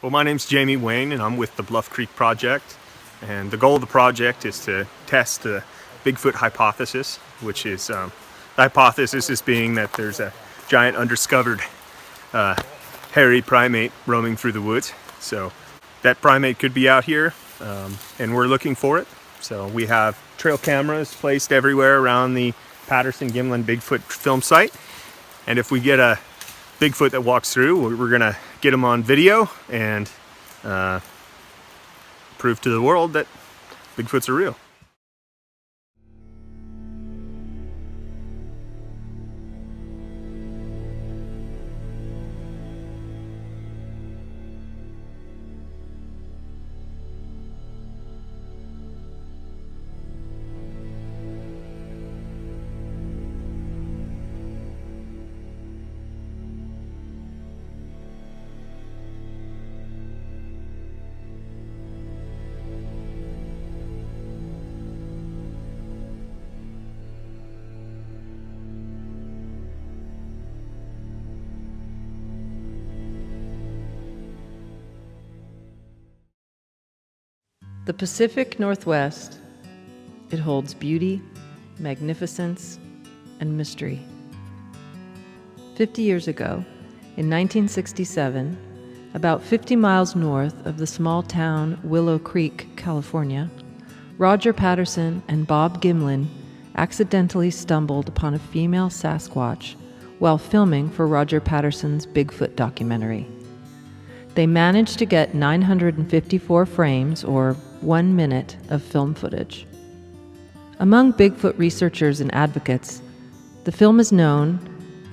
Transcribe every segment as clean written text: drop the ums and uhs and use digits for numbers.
Well, my name's Jamie Wayne, and I'm with the Bluff Creek Project. And the goal of the project is to test the Bigfoot hypothesis, which is the hypothesis is being that there's a giant undiscovered hairy primate roaming through the woods. So that primate could be out here, and we're looking for it. So we have trail cameras placed everywhere around the Patterson Gimlin Bigfoot Film Site. And if we get a Bigfoot that walks through, we're gonna get him on video and prove to the world that Bigfoots are real. The Pacific Northwest, it holds beauty, magnificence, and mystery. 50 years ago, in 1967, about 50 miles north of the small town Willow Creek, California, Roger Patterson and Bob Gimlin accidentally stumbled upon a female Sasquatch while filming for Roger Patterson's Bigfoot documentary. They managed to get 954 frames, or 1 minute, of film footage. Among Bigfoot researchers and advocates, the film is known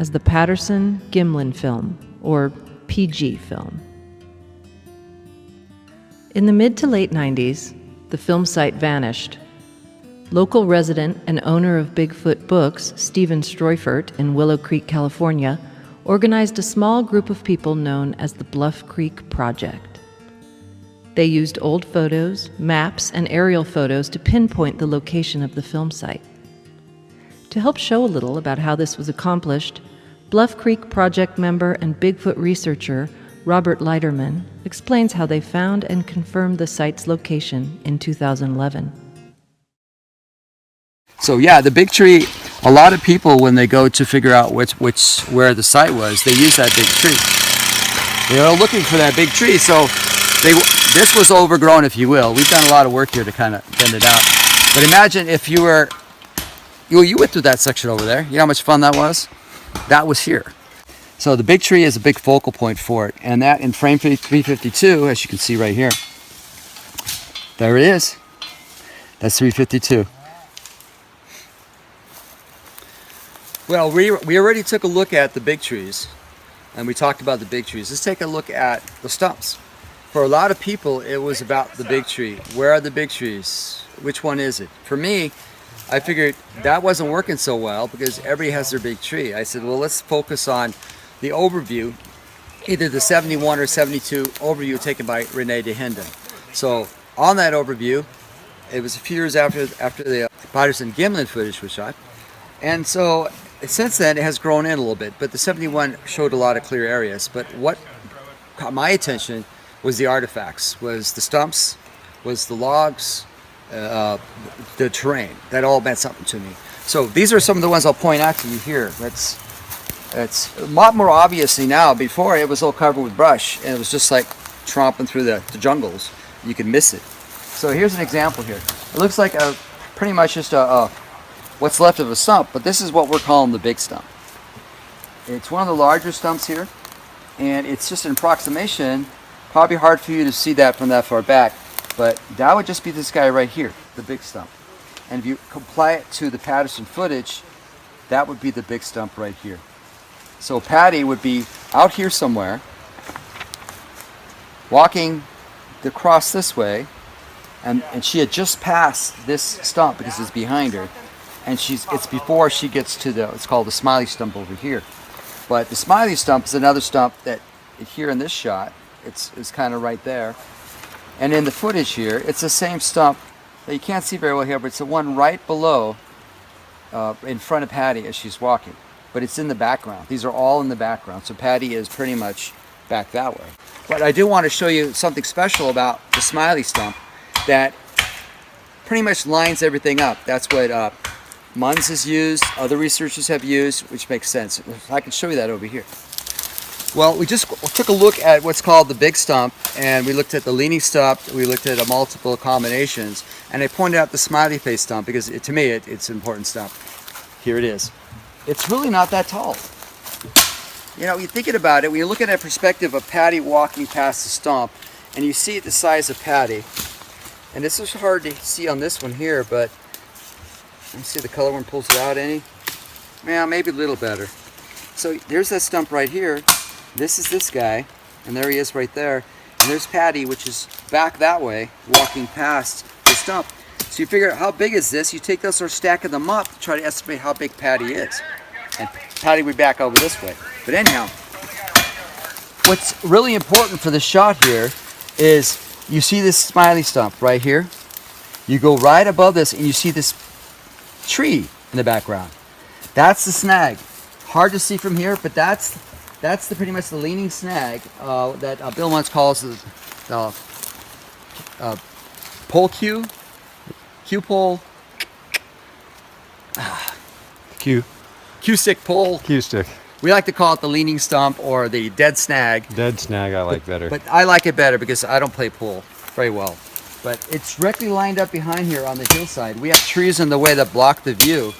as the Patterson Gimlin film, or PG film. In the mid to late 90s, the film site vanished. Local resident and owner of Bigfoot Books, Stephen Streufert in Willow Creek, California, organized a small group of people known as the Bluff Creek Project. They used old photos, maps, and aerial photos to pinpoint the location of the film site. To help show a little about how this was accomplished, Bluff Creek Project member and Bigfoot researcher Robert Leiterman explains how they found and confirmed the site's location in 2011. So yeah, the big tree, a lot of people, when they go to figure out where the site was, they use that big tree. They are looking for that big tree, so this was overgrown, if you will. We've done a lot of work here to kind of bend it out. But imagine if you went through that section over there. You know how much fun that was? That was here. So the big tree is a big focal point for it, and that in frame 352, as you can see right here, there it is. That's 352. Well, we already took a look at the big trees, and we talked about the big trees. Let's take a look at the stumps. For a lot of people, it was about the big tree. Where are the big trees? Which one is it? For me, I figured that wasn't working so well because everybody has their big tree. I said, well, let's focus on the overview, either the 71 or 72 overview taken by Rene DeHinden. So on that overview, it was a few years after the Patterson Gimlin footage was shot. And so since then, it has grown in a little bit, but the 71 showed a lot of clear areas. But what caught my attention was the artifacts, was the stumps, was the logs, the terrain. That all meant something to me. So these are some of the ones I'll point out to you here. It's a lot more obviously now. Before, it was all covered with brush, and it was just like tromping through the jungles. You could miss it. So here's an example here. It looks like pretty much just what's left of a stump, but this is what we're calling the big stump. It's one of the larger stumps here, and it's just an approximation. Probably hard for you to see that from that far back, but that would just be this guy right here, the big stump. And if you apply it to the Patterson footage, that would be the big stump right here. So Patty would be out here somewhere, walking across this way, and she had just passed this stump because it's behind her. And it's before she gets to it's called the smiley stump over here. But the smiley stump is another stump that here in this shot, it's kind of right there. And in the footage here, it's the same stump that you can't see very well here, but it's the one right below in front of Patty as she's walking. But it's in the background. These are all in the background. So Patty is pretty much back that way. But I do want to show you something special about the smiley stump that pretty much lines everything up. That's what Munz has used, other researchers have used, which makes sense. I can show you that over here. Well, we just took a look at what's called the big stump, and we looked at the leaning stump, we looked at multiple combinations, and I pointed out the smiley face stump because to me it's an important stump. Here it is. It's really not that tall. You know, you're thinking about it, when you look at a perspective of Patty walking past the stump, and you see it the size of Patty, and this is hard to see on this one here, but let me see the color one pulls it out any. Yeah, maybe a little better. So there's that stump right here. This is this guy, and there he is right there. And there's Patty, which is back that way, walking past the stump. So you figure out how big is this? You take those or stacking them up to try to estimate how big Patty is. And Patty would back over this way. But anyhow, what's really important for this shot here is you see this smiley stump right here. You go right above this and you see this tree in the background. That's the snag. Hard to see from here, but that's pretty much the leaning snag that Bill Munz calls the pole cue pole. Cue stick pole. Cue stick. We like to call it the leaning stump or the dead snag. Dead snag I like better. But I like it better because I don't play pool very well. But it's directly lined up behind here on the hillside. We have trees in the way that block the view.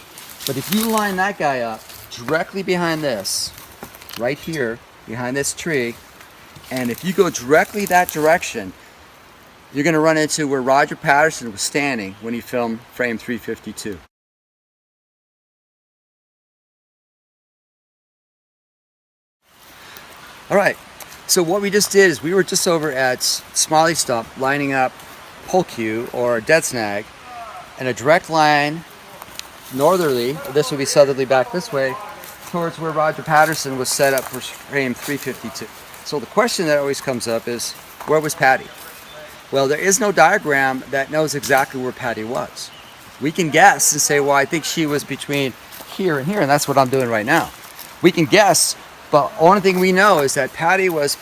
But if you line that guy up directly behind this, right here, behind this tree, and if you go directly that direction, you're going to run into where Roger Patterson was standing when he filmed frame 352. All right, so what we just did is we were just over at Smiley Stump lining up pole cue or dead snag, and a direct line northerly, this would be southerly back this way, towards where Roger Patterson was set up for frame 352. So the question that always comes up is, where was Patty? Well, there is no diagram that knows exactly where Patty was. We can guess and say, well, I think she was between here and here, and that's what I'm doing right now. We can guess, but the only thing we know is that Patty was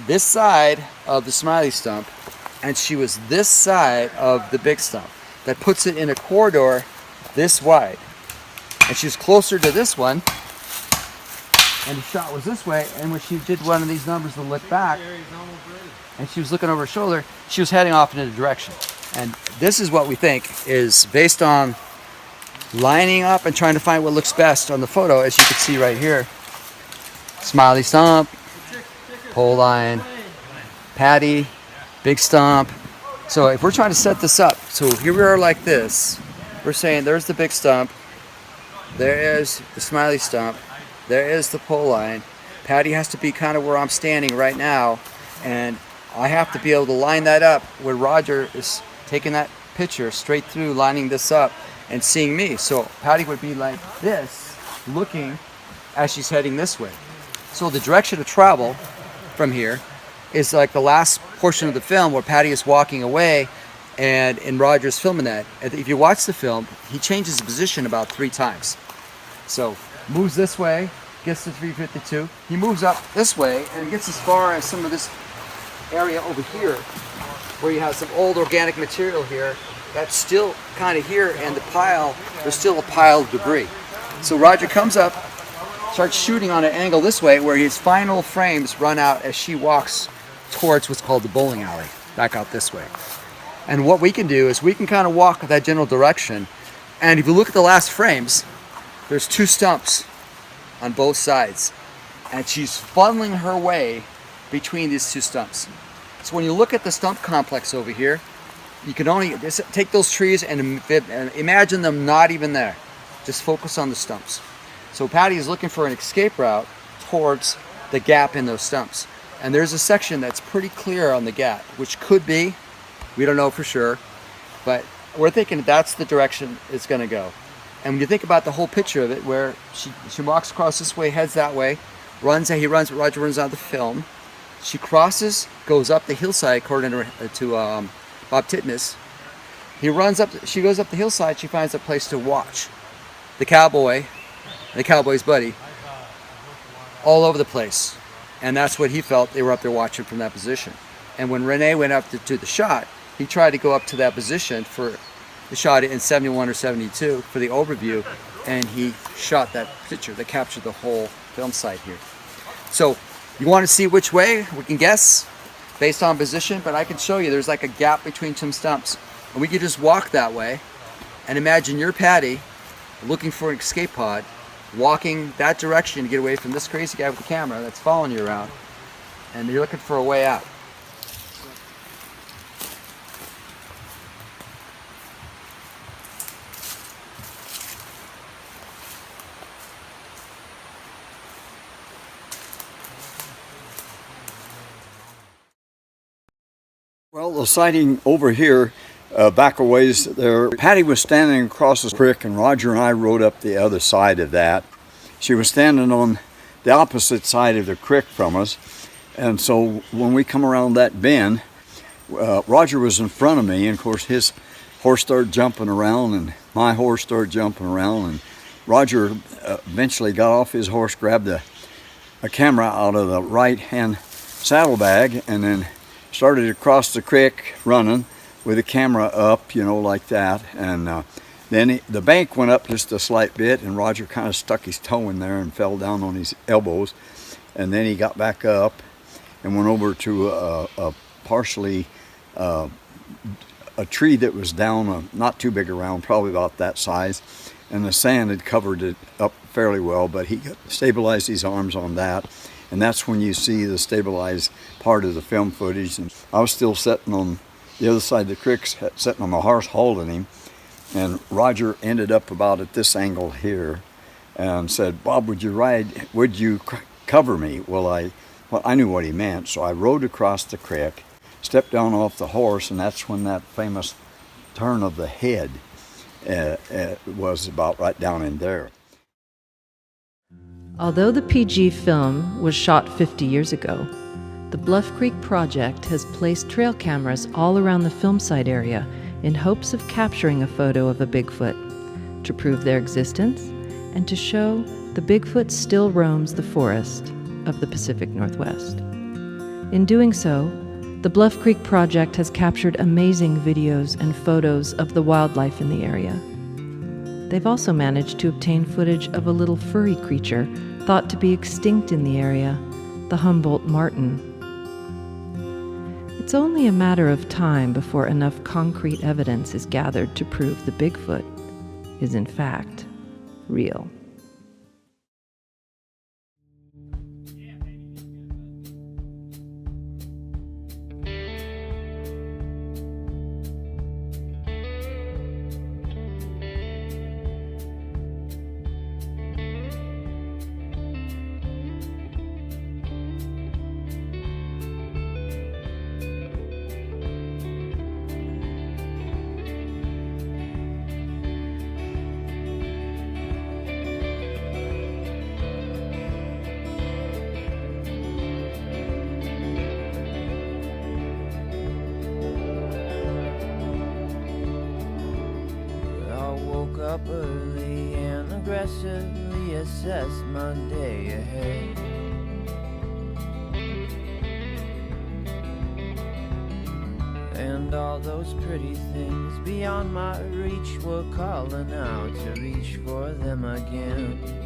this side of the smiley stump, and she was this side of the big stump. That puts it in a corridor this wide. And she's closer to this one, and the shot was this way, and when she did one of these numbers to look back, and she was looking over her shoulder, she was heading off in a direction. And this is what we think is based on lining up and trying to find what looks best on the photo, as you can see right here. Smiley stump, pole line, Patty, big stump. So if we're trying to set this up, so here we are like this, we're saying there's the big stump, there is the smiley stump, there is the pole line. Patty has to be kind of where I'm standing right now, and I have to be able to line that up where Roger is taking that picture straight through, lining this up and seeing me. So Patty would be like this, looking as she's heading this way. So the direction of travel from here is like the last portion of the film where Patty is walking away and Roger's filming that. And if you watch the film, he changes the position about 3 times. So moves this way, gets to 352. He moves up this way and gets as far as some of this area over here where you have some old organic material here that's still kind of here, and the pile, there's still a pile of debris. So Roger comes up, starts shooting on an angle this way where his final frames run out as she walks towards what's called the bowling alley, back out this way. And what we can do is we can kind of walk that general direction, and if you look at the last frames, there's 2 stumps on both sides, and she's funneling her way between these 2 stumps. So when you look at the stump complex over here, you can only just take those trees and imagine them not even there. Just focus on the stumps. So Patty is looking for an escape route towards the gap in those stumps. And there's a section that's pretty clear on the gap, which could be, we don't know for sure, but we're thinking that's the direction it's going to go. And when you think about the whole picture of it, where she walks across this way, heads that way, Roger runs out of the film. She crosses, goes up the hillside, according to Bob Titmus. She goes up the hillside, she finds a place to watch the cowboy, the cowboy's buddy, all over the place. And that's what he felt they were up there watching from that position. And when Rene went up to the shot, he tried to go up to that position for the shot in 71 or 72 for the overview, and he shot that picture that captured the whole film site here. So you want to see which way? We can guess based on position, but I can show you there's like a gap between some stumps. And we could just walk that way and imagine you're Patty looking for an escape pod, walking that direction to get away from this crazy guy with the camera that's following you around, and you're looking for a way out. Well, the sighting over here, back a ways there, Patty was standing across the creek and Roger and I rode up the other side of that. She was standing on the opposite side of the creek from us. And so when we come around that bend, Roger was in front of me, and of course his horse started jumping around and my horse started jumping around, and Roger eventually got off his horse, grabbed a camera out of the right hand saddlebag, and then started across the creek running with the camera up, you know, like that. And then the bank went up just a slight bit, and Roger kind of stuck his toe in there and fell down on his elbows. And then he got back up and went over to a partially a tree that was down, not too big around, probably about that size. And the sand had covered it up fairly well, but he stabilized his arms on that. And that's when you see the stabilized part of the film footage. And I was still sitting on the other side of the creek, sitting on my horse holding him. And Roger ended up about at this angle here and said, "Bob, would you cover me?" Well, I knew what he meant. So I rode across the creek, stepped down off the horse, and that's when that famous turn of the head was about right down in there. Although the PG film was shot 50 years ago, the Bluff Creek Project has placed trail cameras all around the film site area in hopes of capturing a photo of a Bigfoot, to prove their existence and to show the Bigfoot still roams the forest of the Pacific Northwest. In doing so, the Bluff Creek Project has captured amazing videos and photos of the wildlife in the area. They've also managed to obtain footage of a little furry creature thought to be extinct in the area, the Humboldt marten. It's only a matter of time before enough concrete evidence is gathered to prove the Bigfoot is in fact real. Up early and aggressively assess my day ahead. And all those pretty things beyond my reach were calling out to reach for them again.